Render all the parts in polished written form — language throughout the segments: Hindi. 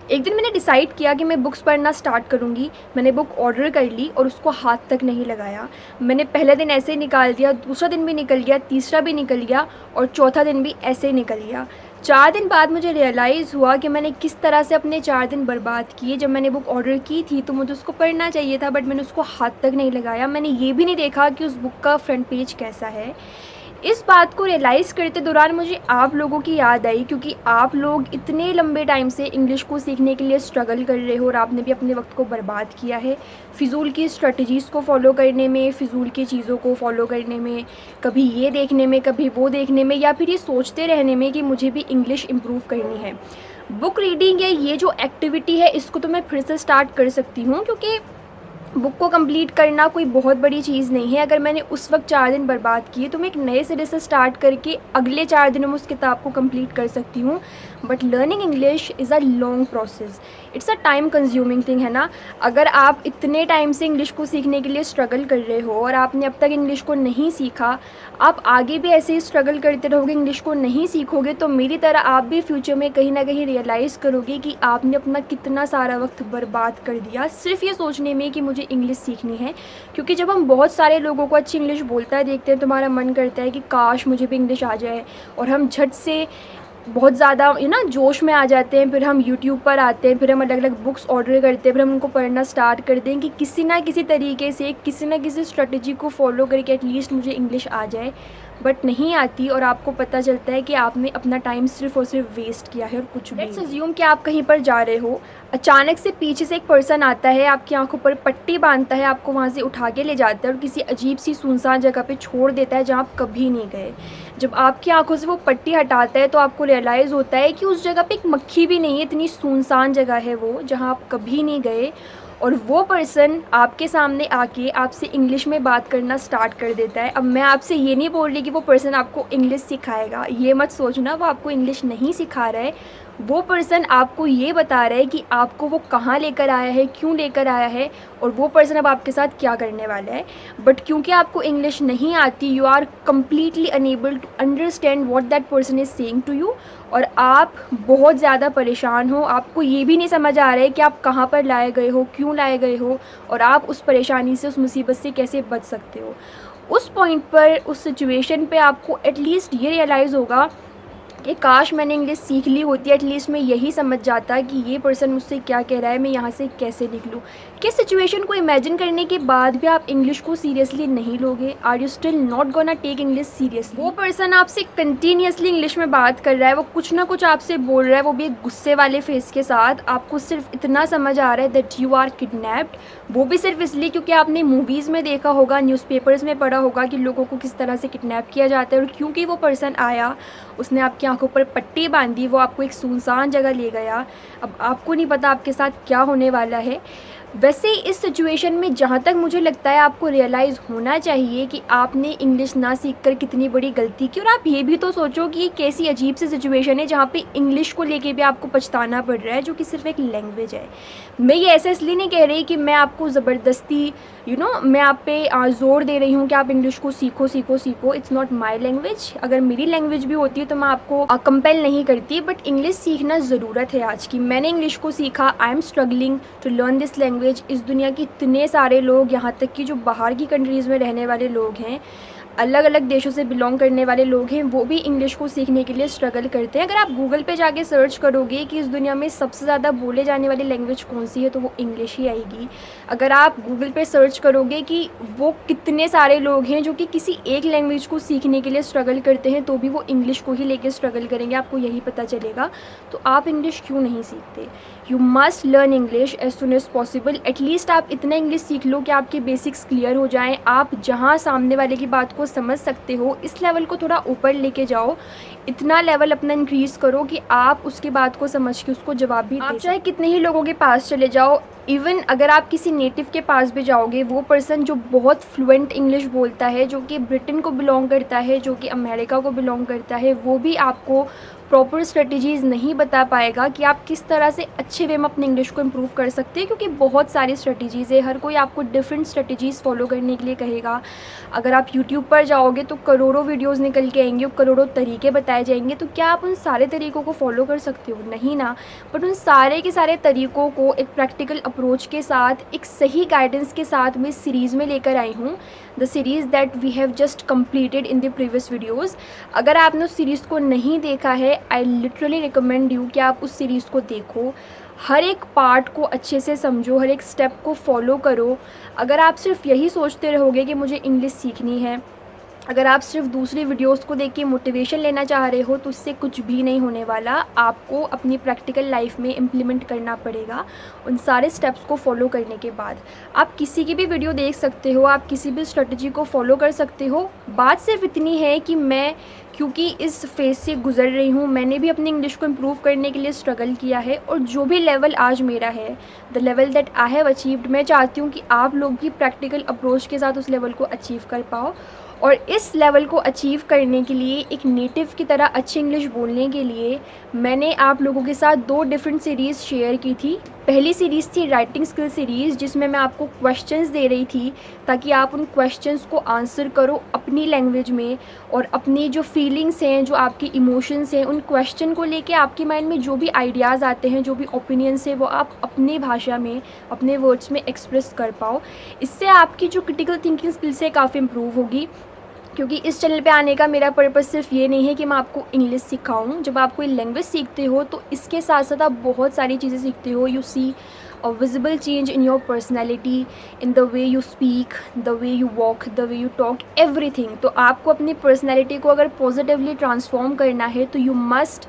एक दिन मैंने डिसाइड किया कि मैं बुक्स पढ़ना स्टार्ट करूँगी। मैंने बुक ऑर्डर कर ली और उसको हाथ तक नहीं लगाया। मैंने पहला दिन ऐसे ही निकाल दिया, दूसरा दिन भी निकल गया, तीसरा भी निकल गया और चौथा दिन भी ऐसे ही निकल गया। 4 दिन बाद मुझे रियलाइज़ हुआ कि मैंने किस तरह से अपने 4 दिन बर्बाद किए। जब मैंने बुक ऑर्डर की थी तो मुझे उसको पढ़ना चाहिए था, बट मैंने उसको हाथ तक नहीं लगाया। मैंने ये भी नहीं देखा कि उस बुक का फ्रंट पेज कैसा है। इस बात को रियलाइज़ करते दौरान मुझे आप लोगों की याद आई, क्योंकि आप लोग इतने लंबे टाइम से इंग्लिश को सीखने के लिए स्ट्रगल कर रहे हो और आपने भी अपने वक्त को बर्बाद किया है फ़िज़ूल की स्ट्रेटजीज़ को फॉलो करने में, फ़िज़ूल की चीज़ों को फॉलो करने में, कभी ये देखने में, कभी वो देखने में, या फिर ये सोचते रहने में कि मुझे भी इंग्लिश इम्प्रूव करनी है। बुक रीडिंग या ये जो एक्टिविटी है, इसको तो मैं फिर से स्टार्ट कर सकती हूँ, क्योंकि बुक को कंप्लीट करना कोई बहुत बड़ी चीज़ नहीं है। अगर मैंने उस वक्त 4 दिन बर्बाद किए तो मैं एक नए सिरे से स्टार्ट करके अगले 4 दिनों में उस किताब को कंप्लीट कर सकती हूँ। But learning English is a long process, it's a time consuming thing, है ना। अगर आप इतने टाइम से इंग्लिश को सीखने के लिए स्ट्रगल कर रहे हो और आपने अब तक इंग्लिश को नहीं सीखा, आप आगे भी ऐसे ही स्ट्रगल करते रहोगे, इंग्लिश को नहीं सीखोगे, तो मेरी तरह आप भी फ्यूचर में कहीं ना कहीं रियलाइज़ करोगे कि आपने अपना कितना सारा वक्त बर्बाद कर दिया सिर्फ ये सोचने में कि मुझे इंग्लिश सीखनी है। क्योंकि जब हम बहुत सारे लोगों को अच्छी इंग्लिश बोलता है देखते हैं तो हमारा मन करता है कि काश मुझे भी इंग्लिश आ जाए, और हम झट से बहुत ज़्यादा जोश में आ जाते हैं। फिर हम यूट्यूब पर आते हैं, फिर हम अलग अलग बुक्स ऑर्डर करते हैं, फिर हम उनको पढ़ना स्टार्ट कर दें कि किसी ना किसी तरीके से, किसी ना किसी स्ट्रेटजी को फॉलो करके एटलीस्ट मुझे इंग्लिश आ जाए। बट नहीं आती और आपको पता चलता है कि आपने अपना टाइम सिर्फ और सिर्फ वेस्ट किया है और कुछ भी। लेट्स अज्यूम कि आप कहीं पर जा रहे हो, अचानक से पीछे से एक पर्सन आता है, आपकी आंखों पर पट्टी बांधता है, आपको वहाँ से उठा के ले जाता है और किसी अजीब सी सुनसान जगह पे छोड़ देता है जहाँ आप कभी नहीं गए। जब आपकी आंखों से वो पट्टी हटाता है तो आपको रियलाइज़ होता है कि उस जगह पे एक मक्खी भी नहीं है, इतनी सुनसान जगह है वो जहाँ आप कभी नहीं गए। और वो पर्सन आपके सामने आके आपसे इंग्लिश में बात करना स्टार्ट कर देता है। अब मैं आपसे ये नहीं बोल रही कि वो पर्सन आपको इंग्लिश सिखाएगा, ये मत सोचना, वो आपको इंग्लिश नहीं सिखा रहा है। वो पर्सन आपको ये बता रहा है कि आपको वो कहाँ लेकर आया है, क्यों लेकर आया है, और वो पर्सन अब आपके साथ क्या करने वाला है। बट क्योंकि आपको इंग्लिश नहीं आती, you are completely unable to understand what that person is saying to you, और आप बहुत ज़्यादा परेशान हो। आपको ये भी नहीं समझ आ रहा है कि आप कहाँ पर लाए गए हो, क्यों लाए गए हो, और आप उस परेशानी से, उस मुसीबत से कैसे बच सकते हो। उस पॉइंट पर, उस सिचुएशन पे आपको एटलीस्ट ये रियलाइज़ होगा कि काश मैंने इंग्लिश सीख ली होती, एटलीस्ट मैं यही समझ जाता कि ये पर्सन मुझसे क्या कह रहा है, मैं यहाँ से कैसे निकलूँ। किस सिचुएशन को इमेजिन करने के बाद भी आप इंग्लिश को सीरियसली नहीं लोगे? Are you still not gonna take English seriously? वो पर्सन आपसे कंटिन्यूसली इंग्लिश में बात कर रहा है, वो कुछ ना कुछ आपसे बोल रहा है, वो भी एक गुस्से वाले फेस के साथ। आपको सिर्फ इतना समझ आ रहा है दैट यू आर किडनैप्ड, वो भी सिर्फ इसलिए क्योंकि आपने मूवीज़ में देखा होगा, न्यूज़पेपर्स में पढ़ा होगा कि लोगों को किस तरह से किडनैप किया जाता है। और क्योंकि वो पर्सन आया, उसने आपकी आंखों पर पट्टी बांधी, वो आपको एक सुनसान जगह ले गया, अब आपको नहीं पता आपके साथ क्या होने वाला है। वैसे इस सिचुएशन में जहाँ तक मुझे लगता है आपको रियलाइज़ होना चाहिए कि आपने इंग्लिश ना सीखकर कितनी बड़ी गलती की। और आप ये भी तो सोचो कि ये कैसी अजीब सी सिचुएशन है जहाँ पे इंग्लिश को लेके भी आपको पछताना पड़ रहा है, जो कि सिर्फ एक लैंग्वेज है। मैं ये ऐसा इसलिए नहीं कह रही कि मैं आपको ज़बरदस्ती मैं आप पे ज़ोर दे रही हूँ कि आप इंग्लिश को सीखो सीखो सीखो। It's not my language. अगर मेरी लैंग्वेज भी होती है तो मैं आपको कंपेल नहीं करती, बट इंग्लिश सीखना ज़रूरत है आज की। मैंने इंग्लिश को सीखा, I am struggling to learn this language. इस दुनिया के इतने सारे लोग, यहाँ तक कि जो बाहर की कंट्रीज़ में रहने वाले लोग हैं, अलग अलग देशों से बिलोंग करने वाले लोग हैं, वो भी इंग्लिश को सीखने के लिए स्ट्रगल करते हैं। अगर आप गूगल पे जाके सर्च करोगे कि इस दुनिया में सबसे ज़्यादा बोले जाने वाली लैंग्वेज कौन सी है, तो वो इंग्लिश ही आएगी। अगर आप गूगल पे सर्च करोगे कि वो कितने सारे लोग हैं जो कि किसी एक लैंग्वेज को सीखने के लिए स्ट्रगल करते हैं, तो भी वो इंग्लिश को ही लेके स्ट्रगल करेंगे, आपको यही पता चलेगा। तो आप इंग्लिश क्यों नहीं सीखते? You must learn English as soon as possible. At least आप इतना इंग्लिश सीख लो कि आपके बेसिक्स क्लियर हो जाएँ। आप जहाँ सामने वाले की बात को समझ सकते हो, इस लेवल को थोड़ा ऊपर लेके जाओ। इतना लेवल अपना इंक्रीज़ करो कि आप उसकी बात को समझ के उसको जवाब भी दे। आप चाहे कितने ही लोगों के पास चले जाओ, इवन अगर आप किसी नेटिव के पास भी जाओगे, वो पर्सन जो बहुत फ्लुएंट इंग्लिश बोलता है, जो कि ब्रिटेन को बिलोंग करता है, जो कि अमेरिका को बिलोंग करता है, वो भी आपको प्रॉपर स्ट्रेटजीज़ नहीं बता पाएगा कि आप किस तरह से अच्छे वे में अपनी इंग्लिश को इम्प्रूव कर सकते हैं, क्योंकि बहुत सारी स्ट्रेटजीज़ है। हर कोई आपको डिफरेंट स्ट्रेटजीज़ फॉलो करने के लिए कहेगा। अगर आप यूट्यूब पर जाओगे तो करोड़ों वीडियोज़ निकल के आएंगे, करोड़ों तरीके बताए जाएंगे, तो क्या आप उन सारे तरीक़ों को फॉलो कर सकते हो? नहीं ना। बट उन सारे के सारे तरीक़ों को एक प्रैक्टिकल अप्रोच के साथ, एक सही गाइडेंस के साथ मैं सीरीज़ में लेकर आई हूँ, the series that we have just completed in the previous videos. अगर आपने उस सीरीज़ को नहीं देखा है, आई लिटरली रिकमेंड यू कि आप उस सीरीज़ को देखो, हर एक पार्ट को अच्छे से समझो, हर एक स्टेप को फॉलो करो। अगर आप सिर्फ यही सोचते रहोगे कि मुझे इंग्लिश सीखनी है, अगर आप सिर्फ दूसरी वीडियोस को देख के मोटिवेशन लेना चाह रहे हो, तो उससे कुछ भी नहीं होने वाला। आपको अपनी प्रैक्टिकल लाइफ में इम्प्लीमेंट करना पड़ेगा उन सारे स्टेप्स को फॉलो करने के बाद। आप किसी की भी वीडियो देख सकते हो, आप किसी भी स्ट्रेटजी को फॉलो कर सकते हो। बात सिर्फ इतनी है कि मैं क्योंकि इस फेज़ से गुजर रही हूँ, मैंने भी अपनी इंग्लिश को इम्प्रूव करने के लिए स्ट्रगल किया है, और जो भी लेवल आज मेरा है, the level that I have achieved, मैं चाहती हूँ कि आप लोग भी प्रैक्टिकल अप्रोच के साथ उस लेवल को अचीव कर पाओ। और इस लेवल को अचीव करने के लिए, एक नेटिव की तरह अच्छी इंग्लिश बोलने के लिए, मैंने आप लोगों के साथ 2 डिफरेंट सीरीज़ शेयर की थी। पहली सीरीज़ थी राइटिंग स्किल सीरीज़, जिसमें मैं आपको क्वेश्चंस दे रही थी ताकि आप उन क्वेश्चंस को आंसर करो अपनी लैंग्वेज में, और अपनी जो फीलिंग्स हैं, जो आपकी इमोशंस हैं, उन क्वेश्चन को लेके आपके माइंड में जो भी आइडियाज़ आते हैं, जो भी ओपिनियंस है, वो आप अपनी भाषा में, अपने वर्ड्स में एक्सप्रेस कर पाओ। इससे आपकी जो क्रिटिकल थिंकिंग स्किल्स है काफ़ी इम्प्रूव होगी। क्योंकि इस चैनल पे आने का मेरा पर्पस सिर्फ ये नहीं है कि मैं आपको इंग्लिश सिखाऊं। जब आप कोई लैंग्वेज सीखते हो तो इसके साथ साथ आप बहुत सारी चीज़ें सीखते हो। You see a visible change in your personality, in the way you speak, the way you walk, the way you talk, everything. तो आपको अपनी पर्सनैलिटी को अगर पॉजिटिवली ट्रांसफॉर्म करना है, तो you must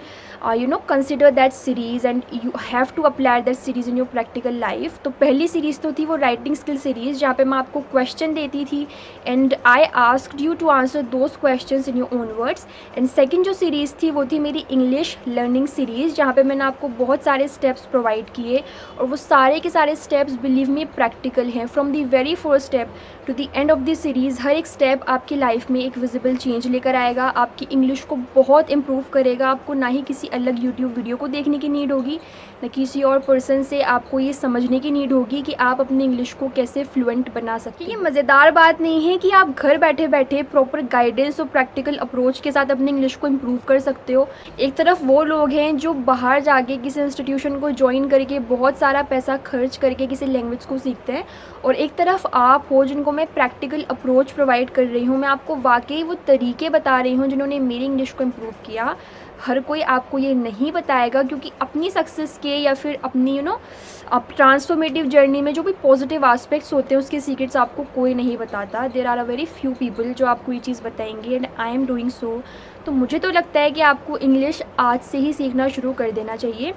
consider that series, and you have to apply that series in your practical life। तो पहली सीरीज़ तो थी वो राइटिंग स्किल सीरीज़, जहाँ पे मैं आपको क्वेश्चन देती थी and I asked you to answer those questions in your own words. And second जो सीरीज़ थी वो थी मेरी इंग्लिश लर्निंग सीरीज़, जहाँ पे मैंने आपको बहुत सारे स्टेप्स प्रोवाइड किए, और वो सारे के सारे स्टेप्स बिलीव मी प्रैक्टिकल हैं। From the very first step to the end of the series, हर एक स्टेप आपकी लाइफ में एक विजिबल चेंज लेकर आएगा, आपकी इंग्लिश को बहुत इम्प्रूव करेगा। आपको ना ही किसी अलग यूट्यूब वीडियो को देखने की नीड होगी, न किसी और पर्सन से आपको ये समझने की नीड होगी कि आप अपनी इंग्लिश को कैसे फ्लुएंट बना सकते हैं। ये मज़ेदार बात नहीं है कि आप घर बैठे बैठे प्रॉपर गाइडेंस और प्रैक्टिकल अप्रोच के साथ अपनी इंग्लिश को इम्प्रूव कर सकते हो। एक तरफ वो लोग हैं जो बाहर जाके किसी इंस्टीट्यूशन को ज्वाइन करके बहुत सारा पैसा खर्च करके किसी लैंग्वेज को सीखते हैं, और एक तरफ आप हो जिनको मैं प्रैक्टिकल अप्रोच प्रोवाइड कर रही हूँ। मैं आपको वाकई वो तरीके बता रही हूँ जिन्होंने मेरी इंग्लिश को इम्प्रूव किया। हर कोई आपको ये नहीं बताएगा, क्योंकि अपनी सक्सेस के या फिर अपनी अब ट्रांसफॉर्मेटिव जर्नी में जो भी पॉजिटिव एस्पेक्ट्स होते हैं उसके सीक्रेट्स आपको कोई नहीं बताता। There are a very few people जो आपको ये चीज़ बताएंगे, and I am doing so. तो मुझे तो लगता है कि आपको इंग्लिश आज से ही सीखना शुरू कर देना चाहिए।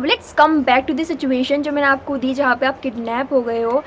Let's come back to the situation जो मैंने आपको दी, जहाँ पे आप किडनैप हो गए हो।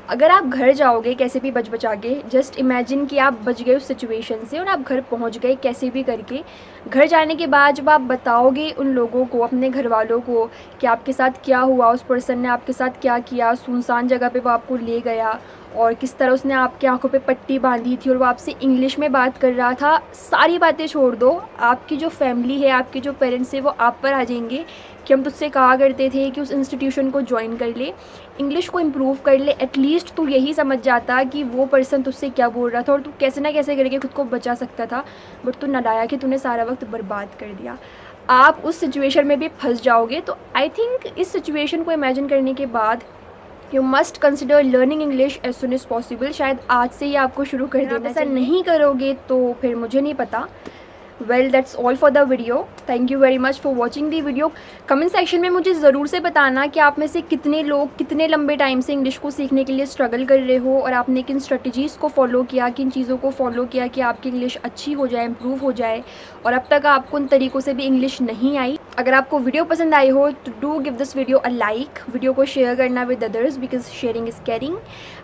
अगर आप घर जाओगे कैसे भी बच बचा के, जस्ट इमेजिन कि आप बच गए उस सिचुएशन से और आप घर पहुँच गए कैसे भी करके। घर जाने के बाद जब आप बताओगे उन लोगों को, अपने घर वालों को, कि आपके साथ क्या हुआ, उस पर्सन ने आपके साथ क्या किया, सुनसान जगह पे वो आपको ले गया, और किस तरह उसने आपकी आंखों पे पट्टी बांधी थी और वो आपसे इंग्लिश में बात कर रहा था, सारी बातें छोड़ दो। आपकी जो फैमिली है, आपके जो पेरेंट्स है, वो आप पर आ जाएंगे कि हम तुझसे कहा करते थे कि उस इंस्टीट्यूशन को ज्वाइन कर ले, इंग्लिश को इम्प्रूव कर ले। एटलीस्ट तू यही समझ जाता कि वो पर्सन तुझसे क्या बोल रहा था और तू कैसे ना कैसे करके खुद को बचा सकता था, बट तू नडाया कि तूने सारा वक्त बर्बाद कर दिया। आप उस सिचुएशन में भी फंस जाओगे। तो आई थिंक इस सिचुएशन को इमेजिन करने के बाद you must consider learning English as soon as possible. शायद आज से ही आपको शुरू कर देना। ऐसा नहीं करोगे तो फिर मुझे नहीं पता। Well that's all for the video. Thank you very much for watching the video. Comment section में मुझे ज़रूर से बताना कि आप में से कितने लोग कितने लंबे टाइम से इंग्लिश को सीखने के लिए स्ट्रगल कर रहे हो, और आपने किन स्ट्रेटजीज़ को फॉलो किया, किन चीज़ों को फॉलो किया कि आपकी इंग्लिश अच्छी हो जाए, इम्प्रूव हो जाए, और अब तक आपको उन तरीक़ों से भी इंग्लिश नहीं आई। अगर आपको वीडियो पसंद आई हो तो do give this video a like. Video को शेयर करना with others, because sharing is caring.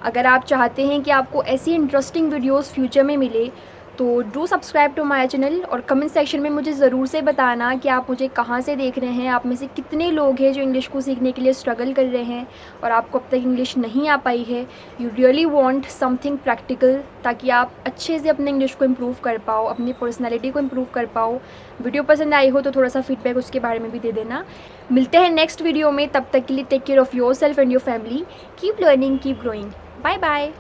अगर आप चाहते हैं कि आपको ऐसी इंटरेस्टिंग वीडियोज़ फ्यूचर में मिले, तो do subscribe to my channel और कमेंट सेक्शन में मुझे ज़रूर से बताना कि आप मुझे कहाँ से देख रहे हैं, आप में से कितने लोग हैं जो इंग्लिश को सीखने के लिए स्ट्रगल कर रहे हैं और आपको अब तक इंग्लिश नहीं आ पाई है। You really want something practical ताकि आप अच्छे से अपने इंग्लिश को इम्प्रूव कर पाओ, अपनी पर्सनैलिटी को इम्प्रूव कर पाओ। वीडियो पसंद आई हो तो थोड़ा सा फीडबैक उसके बारे में भी दे देना। मिलते हैं नेक्स्ट वीडियो में, तब तक के लिए take care of yourself and your family. Keep learning, keep growing. Bye bye.